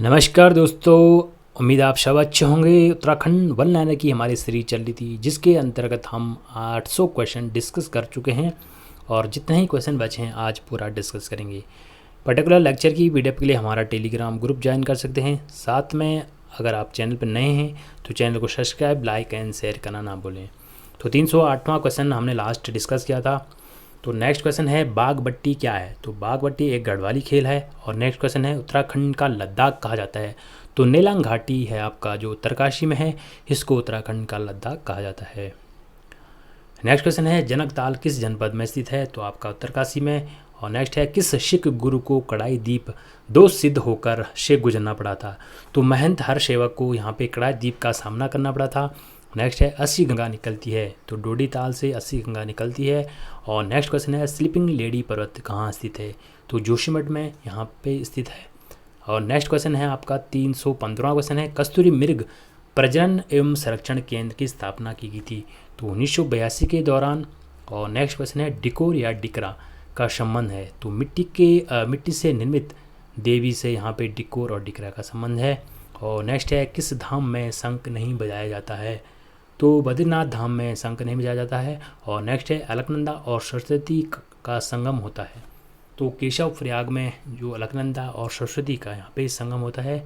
नमस्कार दोस्तों, उम्मीद आप सब अच्छे होंगे। उत्तराखंड वन लाइनर की हमारी सीरीज चल रही थी जिसके अंतर्गत हम 800 क्वेश्चन डिस्कस कर चुके हैं और जितने ही क्वेश्चन बचे हैं आज पूरा डिस्कस करेंगे। पर्टिकुलर लेक्चर की पीडीएफ के लिए हमारा टेलीग्राम ग्रुप ज्वाइन कर सकते हैं। साथ में अगर आप चैनल पर नए हैं तो चैनल को सब्सक्राइब, लाइक एंड शेयर करना ना भूलें। तो 308वां क्वेश्चन हमने लास्ट डिस्कस किया था। तो नेक्स्ट क्वेश्चन है बागबट्टी क्या है। तो बागबट्टी एक गढ़वाली खेल है। और नेक्स्ट क्वेश्चन है उत्तराखंड का लद्दाख कहा जाता है। तो नेलांग घाटी है आपका जो उत्तरकाशी में है, इसको उत्तराखंड का लद्दाख कहा जाता है। नेक्स्ट क्वेश्चन है जनकताल किस जनपद में स्थित है। तो आपका उत्तरकाशी में। और नेक्स्ट है किस सिख गुरु को कड़ाई द्वीप दो सिद्ध होकर से गुजरना पड़ा था। तो महंत हर सेवक को यहाँ पे कड़ाई द्वीप का सामना करना पड़ा था। नेक्स्ट है 80 गंगा निकलती है। तो डोडी ताल से 80 गंगा निकलती है। और नेक्स्ट क्वेश्चन है स्लीपिंग लेडी पर्वत कहाँ स्थित है। तो जोशीमठ में यहाँ पे स्थित है। और नेक्स्ट क्वेश्चन है आपका 315वां क्वेश्चन है कस्तूरी मृग प्रजनन एवं संरक्षण केंद्र की स्थापना की गई थी। तो 1982 के दौरान। और नेक्स्ट क्वेश्चन है डिकोर या डिकरा का संबंध है। तो मिट्टी से निर्मित देवी से यहाँ पे डिकोर और डिकरा का संबंध है। और नेक्स्ट है किस धाम में शंख नहीं बजाया जाता है। तो बद्रीनाथ धाम में शंख नहीं बजाया जाता है। और नेक्स्ट है अलकनंदा और सरस्वती का संगम होता है। तो केशव प्रयाग में जो अलकनंदा और सरस्वती का यहाँ पे संगम होता है।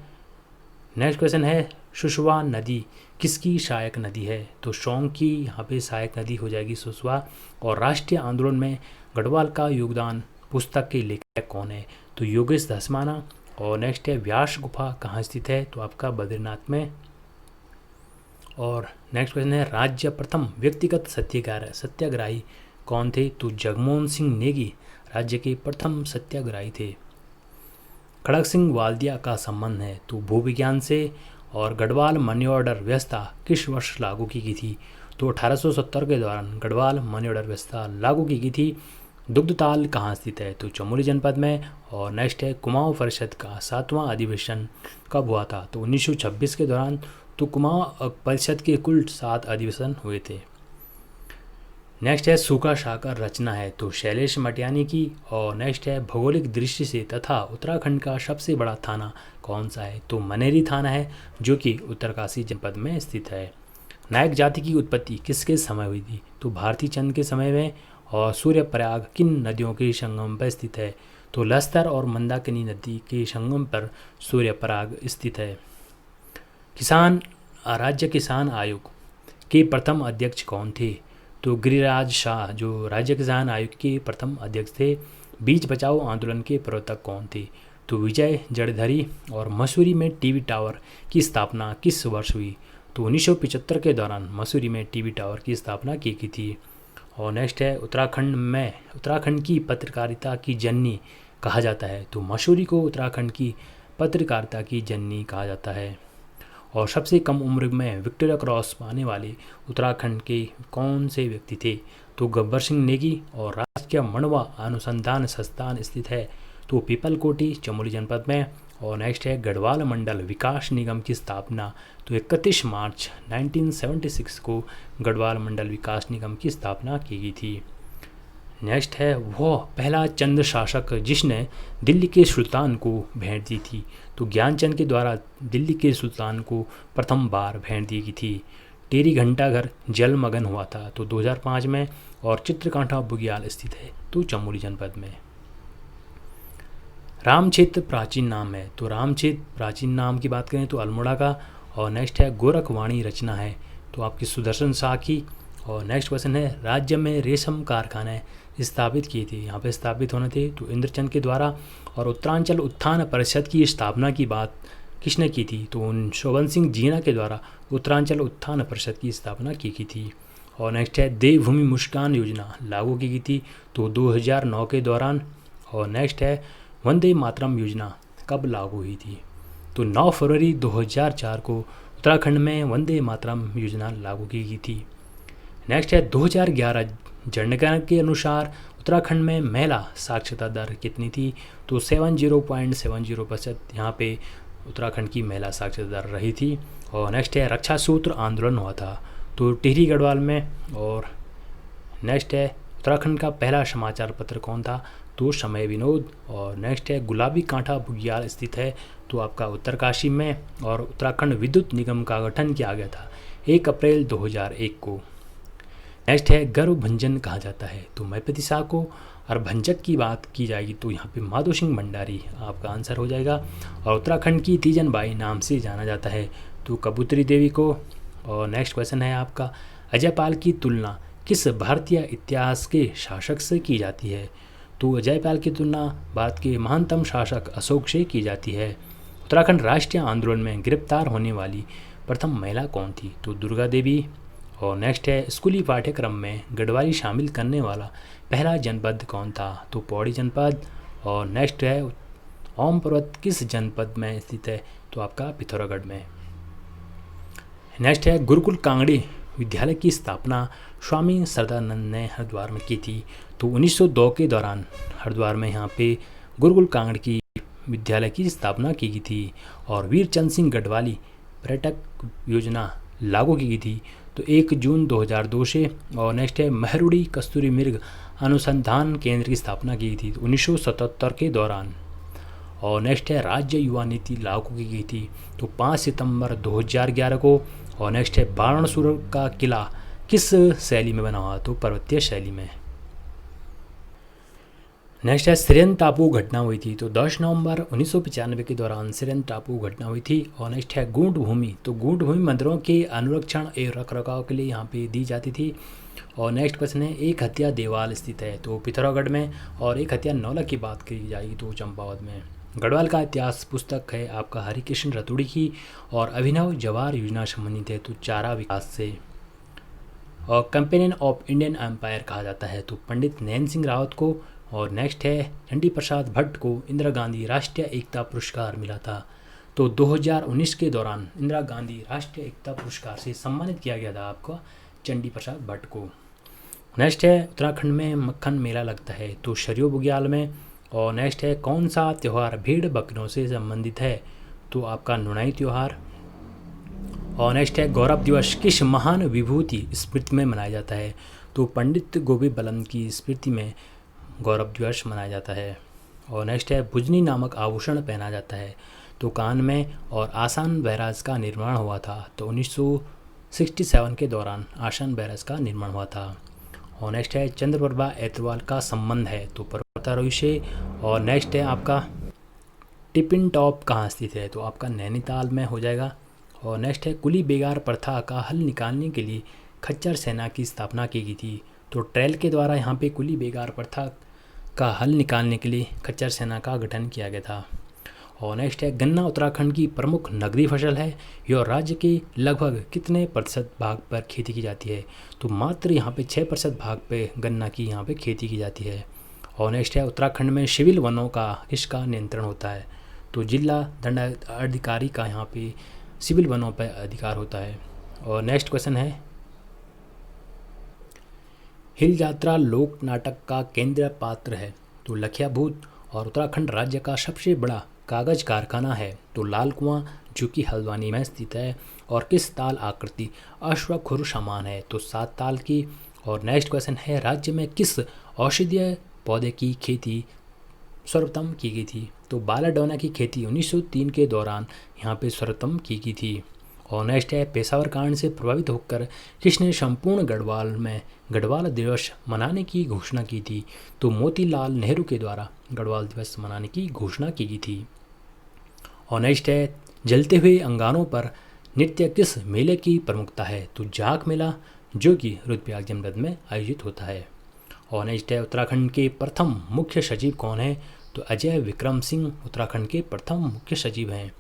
नेक्स्ट क्वेश्चन है सुसवा नदी किसकी सहायक नदी है। तो सौंग की यहाँ पे सहायक नदी हो जाएगी सुसवा। और राष्ट्रीय आंदोलन में गढ़वाल का योगदान पुस्तक के लेखक कौन है। तो योगेश धसमाना। और नेक्स्ट है व्यास गुफा कहाँ स्थित है। तो आपका बद्रीनाथ में। और नेक्स्ट क्वेश्चन है राज्य प्रथम व्यक्तिगत सत्याग्रही कौन थे। तो जगमोहन सिंह नेगी राज्य के प्रथम सत्याग्रही थे। खड़ग सिंह वाल्दिया का संबंध है तो भूविज्ञान से। और गढ़वाल मनी ऑर्डर व्यवस्था किस वर्ष लागू की गई थी। तो 1870 के दौरान गढ़वाल मनी ऑर्डर व्यवस्था लागू की गई थी। दुग्धताल कहाँ स्थित है। तो चमोली जनपद में। और नेक्स्ट है कुमाऊं परिषद का 7वां अधिवेशन कब हुआ था। तो 1926 के दौरान। तो कुमाऊं परिषद के कुल 7 अधिवेशन हुए थे। नेक्स्ट है सूखा सागर रचना है तो शैलेश मटियानी की। और नेक्स्ट है भौगोलिक दृष्टि से तथा उत्तराखंड का सबसे बड़ा थाना कौन सा है। तो मनेरी थाना है जो कि उत्तरकाशी जनपद में स्थित है। नायक जाति की उत्पत्ति किसके समय हुई थी। तो भारती चंद के समय में। और सूर्यप्रयाग किन नदियों के संगम पर स्थित है। तो लस्तर और मंदाकिनी नदी के संगम पर सूर्यप्रयाग स्थित है। राज्य किसान आयोग के प्रथम अध्यक्ष कौन थे। तो गिरिराज शाह जो राज्य किसान आयोग के प्रथम अध्यक्ष थे। बीज बचाओ आंदोलन के प्रवर्तक कौन थे। तो विजय जड़धरी। और मसूरी में टीवी टावर की स्थापना किस वर्ष हुई। तो 1975 के दौरान मसूरी में टीवी टावर की स्थापना की गई थी। और नेक्स्ट है उत्तराखंड की पत्रकारिता की जननी कहा जाता है। तो मसूरी को उत्तराखंड की पत्रकारिता की जननी कहा जाता है। और सबसे कम उम्र में विक्टोरिया क्रॉस पाने वाले उत्तराखंड के कौन से व्यक्ति थे। तो गब्बर सिंह नेगी। और राजकीय मड़वा अनुसंधान संस्थान स्थित है तो पीपलकोटी चमोली जनपद में। और नेक्स्ट है गढ़वाल मंडल विकास निगम की स्थापना। तो 31 मार्च 1976 को गढ़वाल मंडल विकास निगम की स्थापना की गई थी। नेक्स्ट है वह पहला चंद शासक जिसने दिल्ली के सुल्तान को भेंट दी थी। तो ज्ञानचंद के द्वारा दिल्ली के सुल्तान को प्रथम बार भेंट दी गई थी। टेरी घंटाघर जलमग्न हुआ था तो 2005 में। और चित्रकांठा बुग्याल स्थित है तो चमोली जनपद में। रामक्षेत्र प्राचीन नाम है। तो रामक्षेत्र प्राचीन नाम की बात करें तो अल्मोड़ा का। और नेक्स्ट है गोरखवाणी रचना है तो आपकी सुदर्शन शाह की। और नेक्स्ट क्वेश्चन है राज्य में रेशम कारखाने स्थापित किए थे। यहाँ पे स्थापित होने थे तो इंद्रचंद के द्वारा। और उत्तरांचल उत्थान परिषद की स्थापना की बात किसने की थी। तो शोभन सिंह जीना के द्वारा उत्तरांचल उत्थान परिषद की स्थापना की गई थी। और नेक्स्ट है देवभूमि मुस्कान योजना लागू की गई थी तो 2009 के दौरान। और नेक्स्ट है वंदे मातरम योजना कब लागू हुई थी। तो 9 फरवरी 2004 को उत्तराखंड में वंदे मातरम योजना लागू की गई थी। नेक्स्ट है 2011 जनगणना के अनुसार उत्तराखंड में महिला साक्षरता दर कितनी थी। तो 70.70% यहाँ पे उत्तराखंड की महिला साक्षरता दर रही थी। और नेक्स्ट है रक्षा सूत्र आंदोलन हुआ था तो टिहरी गढ़वाल में। और नेक्स्ट है उत्तराखंड का पहला समाचार पत्र कौन था। तो समय विनोद। और नेक्स्ट है गुलाबी कांठा बुग्याल स्थित है, तो आपका उत्तरकाशी में। और उत्तराखंड विद्युत निगम का गठन किया गया था 1 अप्रैल 2001 को। नेक्स्ट है गर्भ भंजन कहा जाता है, तो मैपति शाह को। और भंजक की बात की जाएगी तो यहाँ पे माधो सिंह भंडारी आपका आंसर हो जाएगा। और उत्तराखंड की तीजन बाई नाम से जाना जाता है, तो कबूतरी देवी को। और नेक्स्ट क्वेश्चन है आपका, अजयपाल की तुलना किस भारतीय इतिहास के शासक से की जाती है? तो अजयपाल की तुलना भारत के महानतम शासक अशोक से की जाती है। उत्तराखंड राष्ट्रीय आंदोलन में गिरफ्तार होने वाली प्रथम महिला कौन थी? तो दुर्गा देवी। और नेक्स्ट है स्कूली पाठ्यक्रम में गढ़वाली शामिल करने वाला पहला जनपद कौन था? तो पौड़ी जनपद। और नेक्स्ट है ओम पर्वत किस जनपद में स्थित है? तो आपका पिथौरागढ़ में। नेक्स्ट है गुरुकुल कांगड़ी विद्यालय की स्थापना स्वामी सरदानंद ने हरिद्वार में की थी, तो 1902 के दौरान हरिद्वार में यहाँ पे गुरुकुल कांगड़ी की विद्यालय की स्थापना की गई थी। और वीरचंद सिंह गढ़वाली पर्यटक योजना लागू की गई थी, तो 1 जून 2002 से। और नेक्स्ट है महरुड़ी कस्तूरी मृग अनुसंधान केंद्र की स्थापना की गई थी 1977 के दौरान। और नेक्स्ट है राज्य युवा नीति लागू की गई थी, तो 5 सितंबर 2011 को। और नेक्स्ट है बाणसुर का किला किस शैली में बना हुआ? तो पर्वतीय शैली में। नेक्स्ट है सिरेन टापू घटना हुई थी, तो 10 नवंबर 1995 के दौरान सिरेन टापू घटना हुई थी। और नेक्स्ट है गूंड भूमि, तो गूंड भूमि मंदिरों के अनुरक्षण एवं रखरखाव के लिए यहाँ पे दी जाती थी। और नेक्स्ट क्वेश्चन है एक हत्या देवाल स्थित है, तो पिथौरागढ़ में। और एक हत्या नौलख की बात की जाएगी तो चंपावत में। गढ़वाल का इतिहास पुस्तक है आपका हरिकृष्ण रतुड़ी की। और अभिनव जवाहर योजना संबंधित है, तो चारा विकास से। और कंपेनियन ऑफ इंडियन एम्पायर कहा जाता है, तो पंडित नैन सिंह रावत को। और नेक्स्ट है चंडी प्रसाद भट्ट को इंदिरा गांधी राष्ट्रीय एकता पुरस्कार मिला था, तो 2019 के दौरान इंदिरा गांधी राष्ट्रीय एकता पुरस्कार से सम्मानित किया गया था आपको चंडी प्रसाद भट्ट को। नेक्स्ट है उत्तराखंड में मक्खन मेला लगता है, तो शरियो बुग्याल में। और नेक्स्ट है कौन सा त्यौहार भेड़ बकरियों से संबंधित है? तो आपका नुनाई त्यौहार। और नेक्स्ट है गौरव दिवस किस महान विभूति स्मृति में मनाया जाता है? तो पंडित गोविंद बल्लभ की स्मृति में गौरव दिवस मनाया जाता है। और नेक्स्ट है भुजनी नामक आभूषण पहना जाता है, तो कान में। और आसान बैराज का निर्माण हुआ था, तो 1967 के दौरान आसान बैराज का निर्माण हुआ था। और नेक्स्ट है चंद्रप्रभा एतवाल का संबंध है, तो पर्वतारोही से। और नेक्स्ट है आपका टिपिन टॉप कहाँ स्थित है? तो आपका नैनीताल में हो जाएगा। और नेक्स्ट है कुली बेगार प्रथा का हल निकालने के लिए खच्चर सेना की स्थापना की गई थी, तो ट्रेल के द्वारा यहाँ पे कुली बेगार प्रथा का हल निकालने के लिए खच्चर सेना का गठन किया गया था। और नेक्स्ट है गन्ना उत्तराखंड की प्रमुख नगदी फसल है, यह राज्य के लगभग कितने प्रतिशत भाग पर खेती की जाती है? तो मात्र यहाँ पे 6% भाग पे गन्ना की यहाँ पे खेती की जाती है। और नेक्स्ट है उत्तराखंड में सिविल वनों का किसका नियंत्रण होता है? तो जिला दंडाधिकारी का यहाँ पे सिविल वनों पर अधिकार होता है। और नेक्स्ट क्वेश्चन है हिल यात्रा लोक नाटक का केंद्रीय पात्र है, तो लखिया भूत। और उत्तराखंड राज्य का सबसे बड़ा कागज कारखाना है, तो लाल कुआं जो कि हल्द्वानी में स्थित है। और किस ताल आकृति अश्वखुर समान है? तो 7 ताल की। और नेक्स्ट क्वेश्चन है राज्य में किस औषधीय पौधे की खेती सर्वप्रथम की गई थी? तो बालाडोना की खेती 1903 के दौरान यहाँ पे सर्वप्रथम की गई थी। और नेक्स्ट है पेशावर कांड से प्रभावित होकर किसने संपूर्ण गढ़वाल में गढ़वाल दिवस मनाने की घोषणा की थी? तो मोतीलाल नेहरू के द्वारा गढ़वाल दिवस मनाने की घोषणा की गई थी। और नेक्स्ट है जलते हुए अंगारों पर नृत्य किस मेले की प्रमुखता है? तो जाख मेला जो कि रुद्रप्रयाग जनपद में आयोजित होता है। और नेक्स्ट है उत्तराखंड के प्रथम मुख्य सचिव कौन है? तो अजय विक्रम सिंह उत्तराखंड के प्रथम मुख्य सचिव हैं।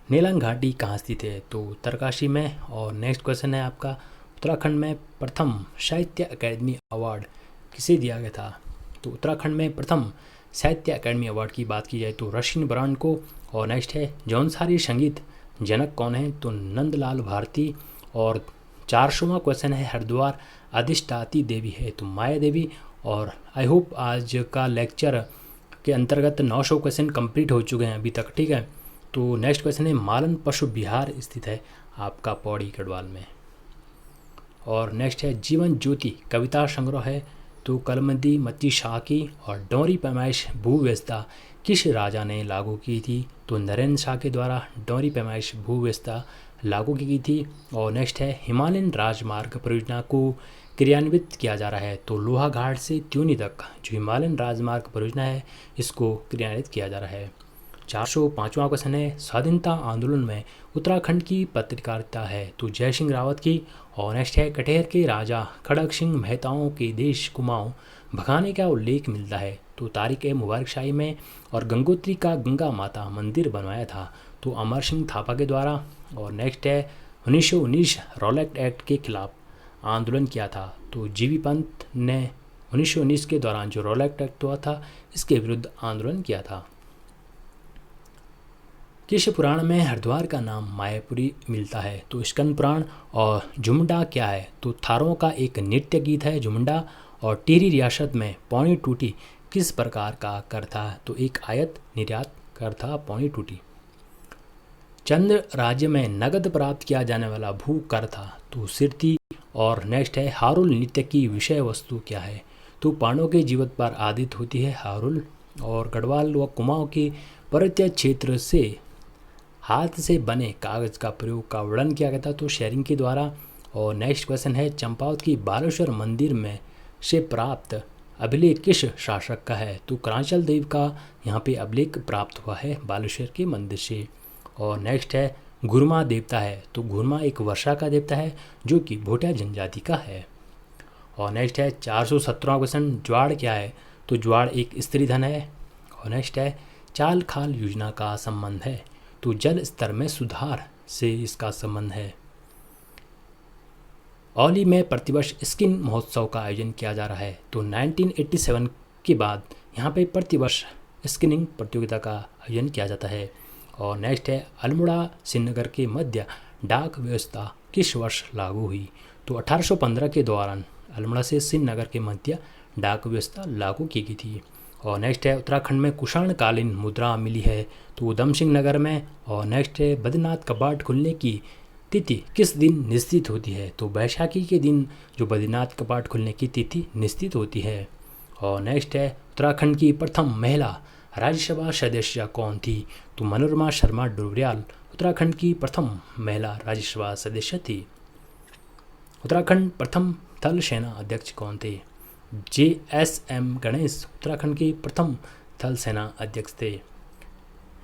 नेलांग घाटी कहाँ स्थित है? तो उत्तरकाशी में। और नेक्स्ट क्वेश्चन है आपका उत्तराखंड में प्रथम साहित्य अकादमी अवार्ड किसे दिया गया था? तो उत्तराखंड में प्रथम साहित्य अकादमी अवार्ड की बात की जाए तो रशियन ब्रांड को। और नेक्स्ट है जौनसारी संगीत जनक कौन है? तो नंदलाल भारती। और 400वां क्वेश्चन है हरिद्वार अधिष्ठाती देवी है, तो माया देवी। और आई होप आज का लेक्चर के अंतर्गत 900 क्वेश्चन कंप्लीट हो चुके हैं अभी तक, ठीक है। तो नेक्स्ट क्वेश्चन है मालन पशु विहार स्थित है आपका पौड़ी गढ़वाल में। और नेक्स्ट है जीवन ज्योति कविता संग्रह है तो कलमदी मत्ती शाह की और डोरी पैमाइश भूव्यवस्था किस राजा ने लागू की थी? तो नरेंद्र शाह के द्वारा डोरी पैमाइश भूव्यवस्था लागू की गई थी। और नेक्स्ट है हिमालयन राजमार्ग परियोजना को क्रियान्वित किया जा रहा है। तो लोहाघाट से त्यूनी तक जो हिमालयन राजमार्ग परियोजना है इसको क्रियान्वित किया जा रहा है। 405वां क्वेश्चन है स्वाधीनता आंदोलन में उत्तराखंड की पत्रकारिता है। तो जय सिंह रावत की। और नेक्स्ट है कटेर के राजा खड़ग सिंह मेहताओं के देश कुमाऊं भगाने का उल्लेख मिलता है। तो तारिक ए मुबारक शाही में। और गंगोत्री का गंगा माता मंदिर बनवाया था तो अमर सिंह थापा के द्वारा। और नेक्स्ट है 1919 रॉलेट एक्ट के खिलाफ आंदोलन किया था। तो जीवी पंत ने 1919 के दौरान जो रॉलेट एक्ट हुआ था इसके विरुद्ध आंदोलन किया था। किस पुराण में हरिद्वार का नाम मायापुरी मिलता है? तो स्कंद पुराण। और झुमडा क्या है? तो थारों का एक नृत्य गीत है झुमडा। और टिहरी रियासत में पौनी टूटी किस प्रकार का कर था? तो एक आयत निर्यात कर था पौनी टूटी। चंद्र राज्य में नगद प्राप्त किया जाने वाला भू कर था तो सिरती। और नेक्स्ट है हारुल नृत्य की विषय वस्तु क्या है? तो पांडवों के जीवित पर आदित होती है हारुल। और गढ़वाल व कुमाऊं के पर्वतीय क्षेत्र से हाथ से बने कागज का प्रयोग का वर्णन किया गया था तो शेयरिंग के द्वारा। और नेक्स्ट क्वेश्चन है चंपावत की बालेश्वर मंदिर में से प्राप्त अभिलेख किस शासक का है? तो करांचल देव का यहाँ पे अभिलेख प्राप्त हुआ है बालेश्वर के मंदिर से। और नेक्स्ट है घुरमा देवता है। तो घुरमा एक वर्षा का देवता है जो कि भोटिया जनजाति का है। और नेक्स्ट है 417वां क्वेश्चन ज्वाड़ क्या है? तो ज्वाड़ एक स्त्री धन है। और नेक्स्ट है चाल खाल योजना का संबंध है। तो जल स्तर में सुधार से इसका संबंध है। औली में प्रतिवर्ष स्किन महोत्सव का आयोजन किया जा रहा है। तो 1987 के बाद यहाँ पे प्रतिवर्ष स्किनिंग प्रतियोगिता का आयोजन किया जाता है। और नेक्स्ट है अल्मोड़ा श्रीनगर के मध्य डाक व्यवस्था किस वर्ष लागू हुई? तो 1815 के दौरान अल्मोड़ा से श्रीनगर के मध्य डाक व्यवस्था लागू की गई थी। और नेक्स्ट है उत्तराखंड में कुषाणकालीन मुद्रा मिली है तो उधम सिंह नगर में। और नेक्स्ट है बद्रीनाथ कपाट खुलने की तिथि किस दिन निश्चित होती है? तो बैसाखी के दिन जो बद्रीनाथ कपाट खुलने की तिथि निश्चित होती है। और नेक्स्ट है उत्तराखंड की प्रथम महिला राज्यसभा सदस्य कौन थी? तो मनोरमा शर्मा डोबरियाल उत्तराखंड की प्रथम महिला राज्यसभा सदस्य थी। उत्तराखंड प्रथम थल सेना अध्यक्ष कौन थे? JSM गणेश उत्तराखंड के प्रथम थल सेना अध्यक्ष थे।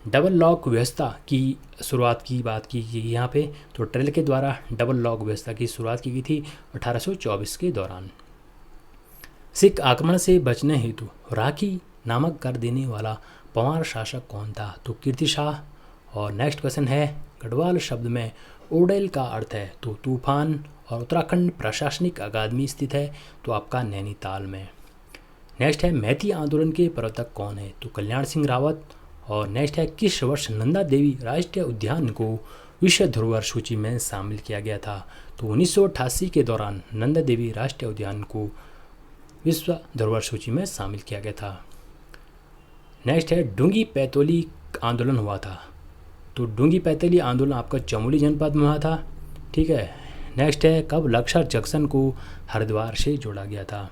डबल लॉक व्यवस्था की शुरुआत की बात की गई यहाँ पे तो ट्रेल के द्वारा डबल लॉक व्यवस्था की शुरुआत की गई थी 1824 के दौरान। सिख आक्रमण से बचने हेतु राखी नामक कर देने वाला पंवार शासक कौन था? तो कीर्ति शाह। और नेक्स्ट क्वेश्चन है गढ़वाल शब्द में ओडेल का अर्थ है तो तूफान। और उत्तराखंड प्रशासनिक अकादमी स्थित है तो आपका नैनीताल में। नेक्स्ट है मैती आंदोलन के प्रवर्तक कौन है? तो कल्याण सिंह रावत। और नेक्स्ट है किस वर्ष नंदा देवी राष्ट्रीय उद्यान को विश्व धरोहर सूची में शामिल किया गया था? तो 1988 के दौरान नंदा देवी राष्ट्रीय उद्यान को विश्व धरोहर सूची में शामिल किया गया था। नेक्स्ट है डूंगी पैतोली आंदोलन हुआ था तो डूंगी पैतोली आंदोलन आपका चमोली जनपद में हुआ था। ठीक है। नेक्स्ट है कब लक्सर जंक्शन को हरिद्वार से जोड़ा गया था?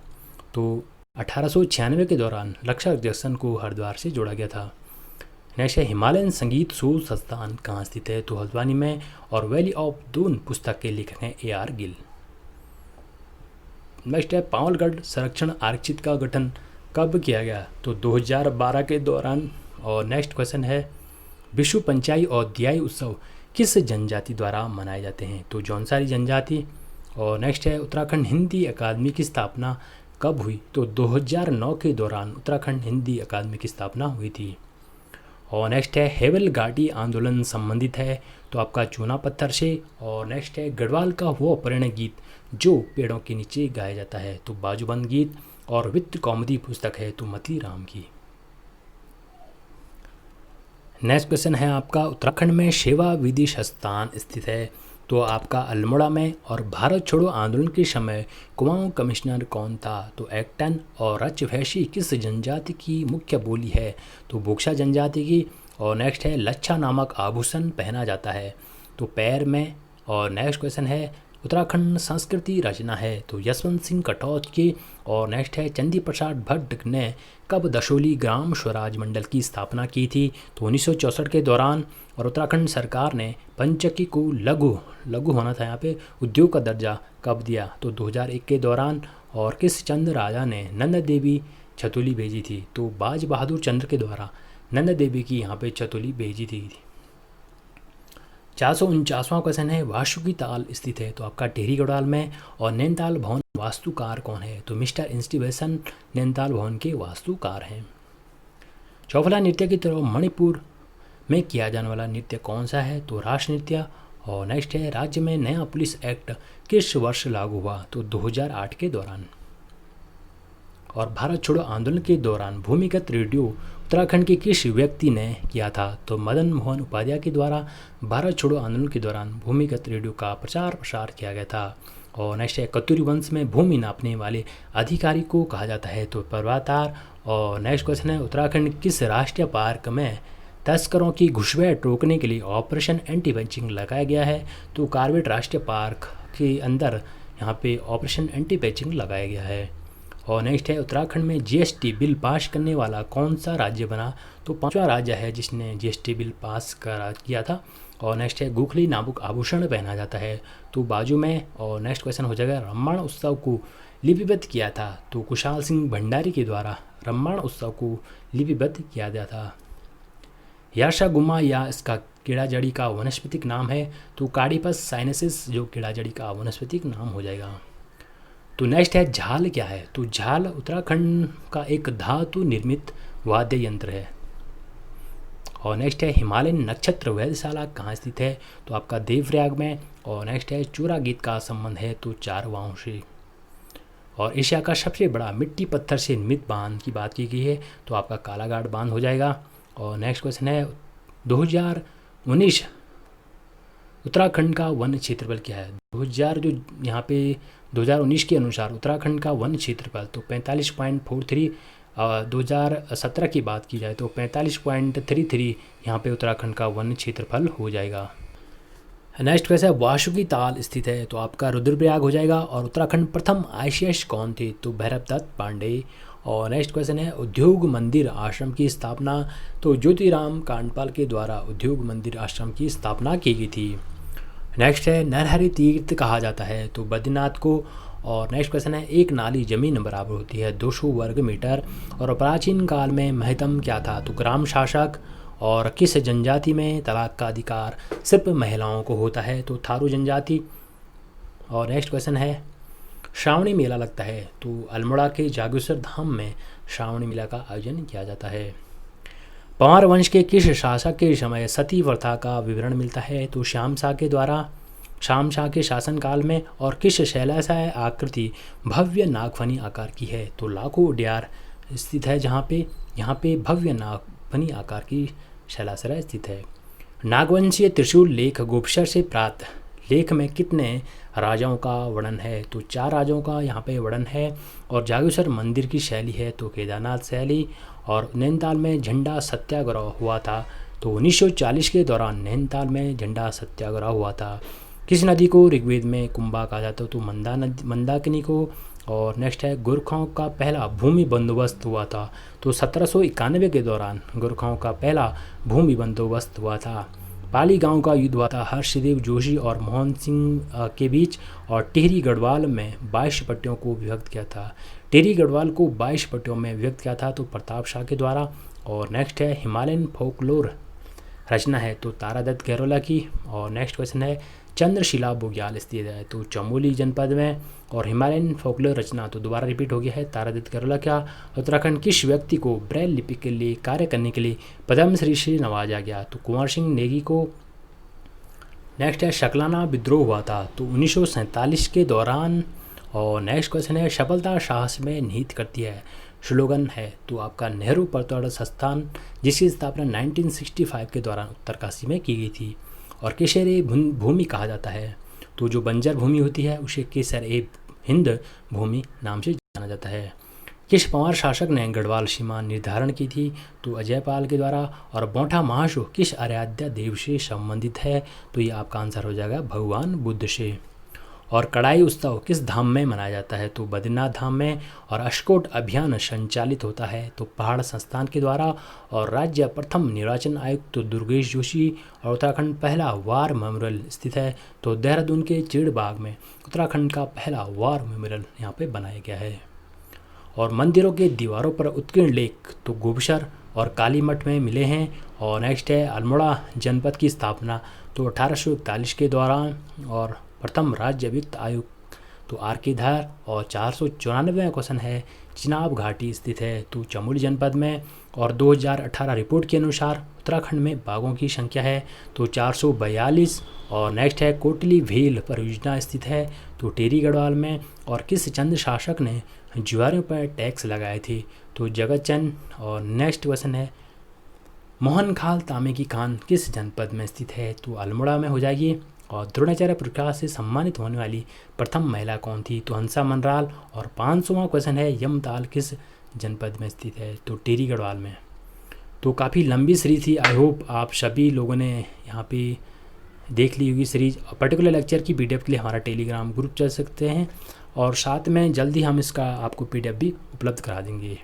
तो 1896 के दौरान लक्सर जंक्शन को हरिद्वार से जोड़ा गया था। नेक्स्ट है हिमालयन संगीत शोध संस्थान कहाँ स्थित है? तो हल्द्वानी में। और वैली ऑफ दून पुस्तक के लेखक हैं AR गिल। नेक्स्ट है पावलगढ़ संरक्षण आरक्षित का गठन कब किया गया? तो 2012 के दौरान। और नेक्स्ट क्वेश्चन है विश्व पंचाई और दियाई उत्सव किस जनजाति द्वारा मनाए जाते हैं? तो जौनसारी जनजाति। और नेक्स्ट है उत्तराखंड हिंदी अकादमी की स्थापना कब हुई? तो 2009 के दौरान उत्तराखंड हिंदी अकादमी की स्थापना हुई थी। और नेक्स्ट है हेवल घाटी आंदोलन संबंधित है तो आपका चूना पत्थर से। और नेक्स्ट है गढ़वाल का वो प्रेरक गीत जो पेड़ों के नीचे गाया जाता है तो बाजूबंद गीत। और वित्त कौमुदी पुस्तक है तो मती राम की। नेक्स्ट क्वेश्चन है आपका उत्तराखंड में सेवा विधि संस्थान स्थित है तो आपका अल्मोड़ा में। और भारत छोड़ो आंदोलन के समय कुमाऊं कमिश्नर कौन था? तो एक्टन। और रचभैसी किस जनजाति की मुख्य बोली है? तो बोक्सा जनजाति की। और नेक्स्ट है लच्छा नामक आभूषण पहना जाता है तो पैर में। और नेक्स्ट क्वेश्चन है उत्तराखंड संस्कृति रचना है? तो यशवंत सिंह कटौच के। और नेक्स्ट है चंदी प्रसाद भट्ट ने कब दशोली ग्राम स्वराज मंडल की स्थापना की थी? तो 1964 के दौरान। और उत्तराखंड सरकार ने पंचकी को लघु होना था यहाँ पे, उद्योग का दर्जा कब दिया? तो 2001 के दौरान। और किस चंद राजा ने नंदा देवी छतुली भेजी थी? तो बाज बहादुर चंद्र के द्वारा नंदा देवी की यहाँ पे छतुली भेजी थी। 449वां क्वेश्चन है वासुकी ताल स्थित है? तो आपका टिहरी गढ़वाल में। और नैनीताल भवन वास्तुकार कौन है? तो मिस्टर इंस्टीट्यूशन नैनीताल भवन के वास्तुकार हैं। चौफला नृत्य की तरह मणिपुर में किया जाने वाला नृत्य कौन सा है? तो राष्ट्र नृत्य। और नेक्स्ट है राज्य में नया पुलिस एक्ट किस वर्ष लागू हुआ? तो 2008 के दौरान। और भारत छोड़ो आंदोलन के दौरान भूमिगत रेडियो उत्तराखंड के किस व्यक्ति ने किया था? तो मदन मोहन उपाध्याय के द्वारा भारत छोड़ो आंदोलन के दौरान भूमिगत रेडियो का प्रसार किया गया था। और नेक्स्ट है कतुरी वंश में भूमि नापने वाले अधिकारी को कहा जाता है? तो पर्वतार। और नेक्स्ट क्वेश्चन है उत्तराखंड किस राष्ट्रीय पार्क में तस्करों की घुसपैठ रोकने के लिए ऑपरेशन एंटी पैचिंग लगाया गया है? तो कार्बेट राष्ट्रीय पार्क के अंदर यहाँ पे ऑपरेशन एंटी पैचिंग लगाया गया है। और नेक्स्ट है उत्तराखंड में जीएसटी बिल पास करने वाला कौन सा राज्य बना? तो 5वां राज्य है जिसने जीएसटी बिल पास किया था। और नेक्स्ट है गोखली नामक आभूषण पहना जाता है? तो बाजू में। और नेक्स्ट क्वेश्चन हो जाएगा रामायण उत्सव को लिपिबद्ध किया था? तो कुशाल सिंह भंडारी के द्वारा रामायण उत्सव को लिपिबद्ध किया गया था। याशा गुमा या इसका कीड़ा जड़ी का वनस्पतिक नाम है? तो कार्डिपस साइनेसिस जो कीड़ा जड़ी का वनस्पतिक नाम हो जाएगा। तो नेक्स्ट है झाल क्या है? तो झाल उत्तराखंड का एक धातु निर्मित वाद्य यंत्र है। और नेक्स्ट है हिमालयन नक्षत्र वेधशाला कहाँ स्थित है? तो आपका देवप्रयाग में। और नेक्स्ट है चूरा गीत का संबंध है? तो चारवाओं से। और एशिया का सबसे बड़ा मिट्टी पत्थर से निर्मित बांध की बात की गई है? तो आपका कालाघाट बांध हो जाएगा। और नेक्स्ट क्वेश्चन है 2019 उत्तराखंड का वन क्षेत्रफल क्या है? 2019 के अनुसार उत्तराखंड का वन क्षेत्रफल तो 45.43। 2017 की बात की जाए तो 45.33 यहाँ पे उत्तराखंड का वन क्षेत्रफल हो जाएगा। नेक्स्ट क्वेश्चन है वासुकी ताल स्थित है? तो आपका रुद्रप्रयाग हो जाएगा। और उत्तराखंड प्रथम आईसीएस कौन थे? तो भैरव दत्त पांडे। और नेक्स्ट क्वेश्चन है उद्योग मंदिर आश्रम की स्थापना? तो ज्योतिराम कांडपाल के द्वारा उद्योग मंदिर आश्रम की स्थापना की गई थी। नेक्स्ट है नरहरि तीर्थ कहा जाता है? तो बद्रीनाथ को। और नेक्स्ट क्वेश्चन है एक नाली जमीन बराबर होती है 200 वर्ग मीटर? और प्राचीन काल में महतम क्या था? तो ग्राम शासक। और किस जनजाति में तलाक का अधिकार सिर्फ महिलाओं को होता है? तो थारू जनजाति। और नेक्स्ट क्वेश्चन है श्रावणी मेला लगता है? तो अल्मोड़ा के जागेश्वर धाम में श्रावणी मेला का आयोजन किया जाता है। पंवार वंश के किस शासक के समय सती प्रथा का विवरण मिलता है? तो श्याम शाह के द्वारा श्याम शाह के शासनकाल में। और किस शैलाशय आकृति भव्य नागफनी आकार की है? तो लाखो उड्यार स्थित है जहाँ पे भव्य नागफनी आकार की शैलाशय स्थित है। नागवंशीय त्रिशूल लेख गुप्तचर से प्राप्त लेख में कितने राजाओं का वर्णन है? तो 4 राजाओं का यहाँ पे वर्णन है। और जागेश्वर मंदिर की शैली है? तो केदारनाथ शैली। और नैनीताल में झंडा सत्याग्रह हुआ था? तो 1940 के दौरान नैनीताल में झंडा सत्याग्रह हुआ था। किस नदी को ऋग्वेद में कुंभा कहा जाता है? तो मंदाकिनी को। और नेक्स्ट है गोरखाओं का पहला भूमि बंदोबस्त हुआ था? तो 1791 के दौरान गोरखाओं का पहला भूमि बंदोबस्त हुआ था। पाली गांव का युद्ध हुआ था हर्षदेव जोशी और मोहन सिंह के बीच। और टिहरी गढ़वाल में 22 पट्टियों को विभक्त किया था? टिहरी गढ़वाल को 22 पट्टियों में विभक्त किया था? तो प्रताप शाह के द्वारा। और नेक्स्ट है हिमालयन फोकलोर रचना है? तो तारादत्त गहरोला की। और नेक्स्ट क्वेश्चन है चंद्रशिला बुग्याल स्थित है? तो चमोली जनपद में। और हिमालयन फोकलोर रचना तो दोबारा रिपीट हो गया है तारादत्त गहरोला का। उत्तराखंड किस व्यक्ति को ब्रेल लिपि के लिए कार्य करने के लिए पद्मश्री से नवाजा गया? तो कुंवर सिंह नेगी को। नेक्स्ट है शकलाना विद्रोह हुआ था? तो 1947 के दौरान। और नेक्स्ट क्वेश्चन है सफलता साहस में निहित करती है स्लोगन है? तो आपका नेहरू पर्यटन संस्थान जिसकी स्थापना 1965 के दौरान उत्तरकाशी में की गई थी। और केसर ए भूमि कहा जाता है? तो जो बंजर भूमि होती है उसे केसर ए हिंद भूमि नाम से जाना जाता है। किस पंवार शासक ने गढ़वाल सीमा निर्धारण की थी? तो अजयपाल के द्वारा। और बौठा महाशु किस आराध्य देव से संबंधित है? तो ये आपका आंसर हो जाएगा भगवान बुद्ध से। और कड़ाई उत्सव किस धाम में मनाया जाता है? तो बद्रीनाथ धाम में। और अश्कोट अभियान संचालित होता है तो पहाड़ संस्थान के द्वारा। और राज्य प्रथम निर्वाचन आयुक्त तो दुर्गेश जोशी। और उत्तराखंड पहला वार मेमोरियल स्थित है तो देहरादून के चिड़बाग में उत्तराखंड का पहला वार मेमोरियल यहाँ पे बनाया गया है। और मंदिरों के दीवारों पर उत्कीर्ण लेख तो गुबशर और कालीमठ में मिले हैं। और नेक्स्ट है अल्मोड़ा जनपद की स्थापना तो 1841 के दौरान। और प्रथम राज्य वित्त आयुक्त तो आर के धार। और 494वां क्वेश्चन है चिनाब घाटी स्थित है तो चमोली जनपद में। और 2018 रिपोर्ट के अनुसार उत्तराखंड में बाघों की संख्या है तो 442। और नेक्स्ट है कोटली भेल परियोजना स्थित है तो टेरी गढ़वाल में। और किस चंद शासक ने जुआरियों पर टैक्स लगाए थे? तो जगत चंद। और नेक्स्ट क्वेश्चन है मोहनखाल तांबे की खान किस जनपद में स्थित है? तो अल्मोड़ा में हो जाएगी। और द्रोणाचार्य पुरस्कार से सम्मानित होने वाली प्रथम महिला कौन थी? तो हंसा मनराल। और 500वां क्वेश्चन है यमताल किस जनपद में स्थित है? तो टिहरी गढ़वाल में। तो काफ़ी लंबी सीरीज थी। आई होप आप सभी लोगों ने यहाँ पे देख ली होगी सीरीज। पर्टिकुलर लेक्चर की पीडीएफ के लिए हमारा टेलीग्राम ग्रुप चल सकते हैं और साथ में जल्दी हम इसका आपको पीडीएफ भी उपलब्ध करा देंगे।